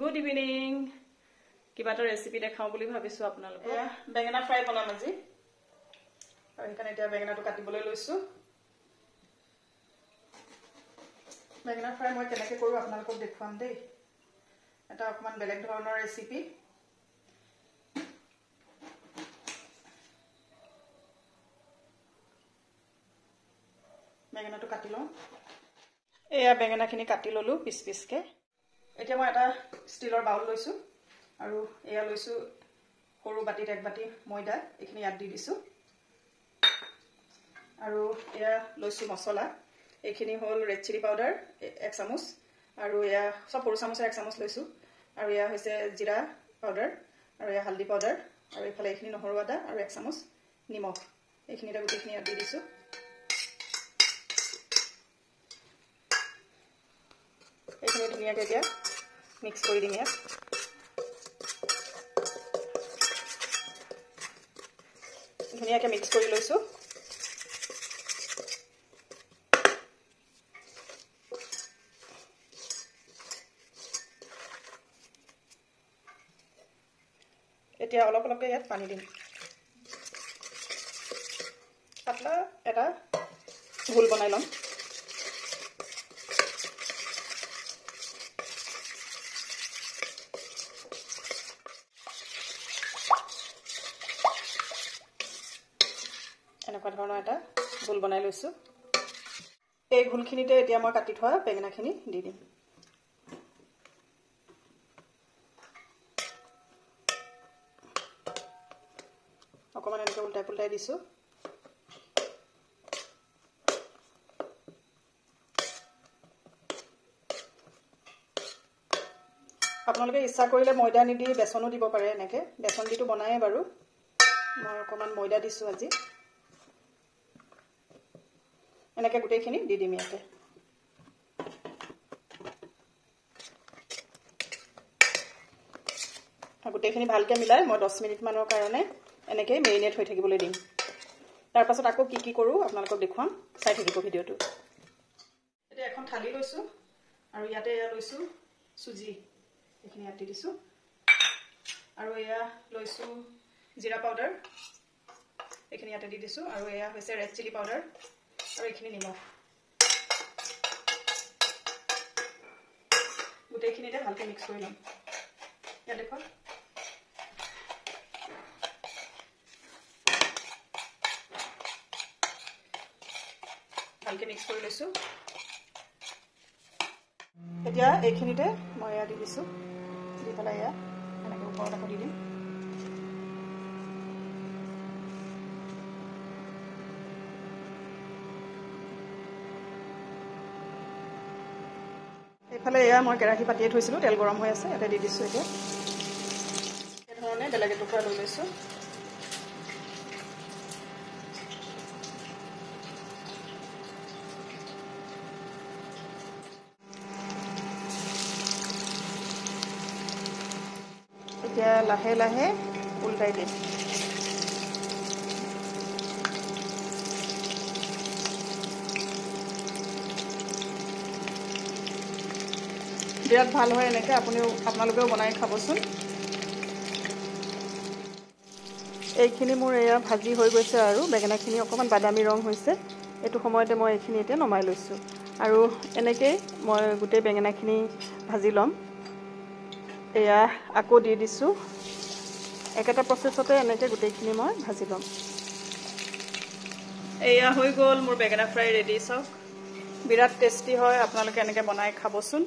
Good evening. কিবা এটা recipe দেখাও বুলি ভাবিছো আপোনালোকক। বেঙেনা ফ্ৰাই বনাম আজি। আৰু এখানে এতিয়া বেঙেনাটো কাটিবলৈ লৈছো। বেঙেনা ফ্ৰাই মই কেনেকৈ কৰো আপোনালোকক দেখুৱাম দেই। এটা অকমান বেলেগ ধৰণৰ ৰেচিপি। বেঙেনাটো কাটি লওঁ। এয়া বেঙেনাখিনি কাটি ললো পিস পিসকে। এতিয়া মই এটা ষ্টিলৰ বাউল লৈছো আৰু এয়া লৈছো সৰু বাটিত এক বাটি ময়দা এখিনি ইয়াত দি দিছো আৰু এয়া লৈছো মছলা এখিনি হল ৰেড চিলি পাউডাৰ 1 চামুচ আৰু এয়া সব সৰু চামুচৰ 1 চামুচ লৈছো আৰু এয়া হৈছে জিৰা পাউডাৰ আৰু এয়া হালদি পাউডাৰ আৰু এফালে এখিনি নহৰু আদা আৰু 1 চামুচ নিমখ এখিনিটা গুটিখিনি ইয়াত দি দিছো এখিনি ধুনীয়াকৈ এতিয়া মিক্স কৰি দিম ইয়াত ধুনীয়াকৈ মিক্স কৰি লৈছো এতিয়া অলপ অলপকৈ ইয়াত পানী দিম পাতলা এটা ঘোল বনাই লম এনেকুৱা ধৰণৰ এটা ঘোল বনাই লৈছো এই ঘোলখিনিতে এতিয়া মই কাটি থোৱা বেঙেনাখিনি দি দিম অকমান এনেকৈ উল্টাই পুল্টাই দিছো আপোনালোকে ইচ্ছা কৰিলে ময়দা নিদি বেচনো দিব পাৰে এনেকৈ বেচন দিটো বনায়ে বাৰু মই অকমান ময়দা দিছো আজি এনেকৈ গুটেইখিনি দি দিম ইয়াতে গুটেইখিনি ভালকৈ মিলাই মই 10 মিনিট মানৰ কাৰণে এনেকৈ মেৰিনেট হৈ থাকিবলৈ দিম তাৰ পাছত আকৌ কি কৰো আপোনালোকক দেখুৱাম চাই থাকিব ভিডিওটো এতিয়া এখন থালি লৈছো আৰু ইয়াতে এয়া লৈছো সুজি এখিনি ইয়াত দি দিছো আৰু এয়া লৈছো জিৰা পাউডাৰ এখিনি ইয়াতে দি দিছো আৰু এয়া হৈছে ৰেড চিলি পাউডাৰ আৰু এখিনি নিমখ গুটেইখিনিতে ভালকৈ মিক্স কৰি লম ইয়াত দেখো ভালকৈ মিক্স কৰি লৈছো এতিয়া এইখিনিতে মই এয়া দি দিছো দি পেলাই এয়া এনেকৈ ওপৰত আকৌ দি দিম এইফালে এয়া মই কেৰাহী পাতিয়ে থৈছিলো তেল গৰম হৈ আছে ইয়াতে দি দিছো এতিয়া এই ধৰণে বেলেগ এটুকুৰা লৈ লৈছো এতিয়া লাহে লাহে উল্টাই দিম বিৰাট ভাল হয় এনেকৈ আপোনালোকেও বনাই খাবচোন এইখিনি মোৰ এয়া ভাজি হৈ গৈছে আৰু বেঙেনাখিনি অকণমান বাদামী ৰং হৈছে এইটো সময়তে মই এইখিনি এতিয়া নমাই লৈছোঁ আৰু এনেকৈ মই গোটেই বেঙেনাখিনি ভাজি ল'ম এয়া আকৌ দি দিছোঁ একেটা প্ৰচেছতে এনেকৈ গোটেইখিনি মই ভাজি ল'ম এয়া হৈ গ'ল মোৰ বেঙেনা ফ্ৰাই ৰেডি চাওক বিৰাট টেষ্টি হয় আপোনালোকে এনেকৈ বনাই খাবচোন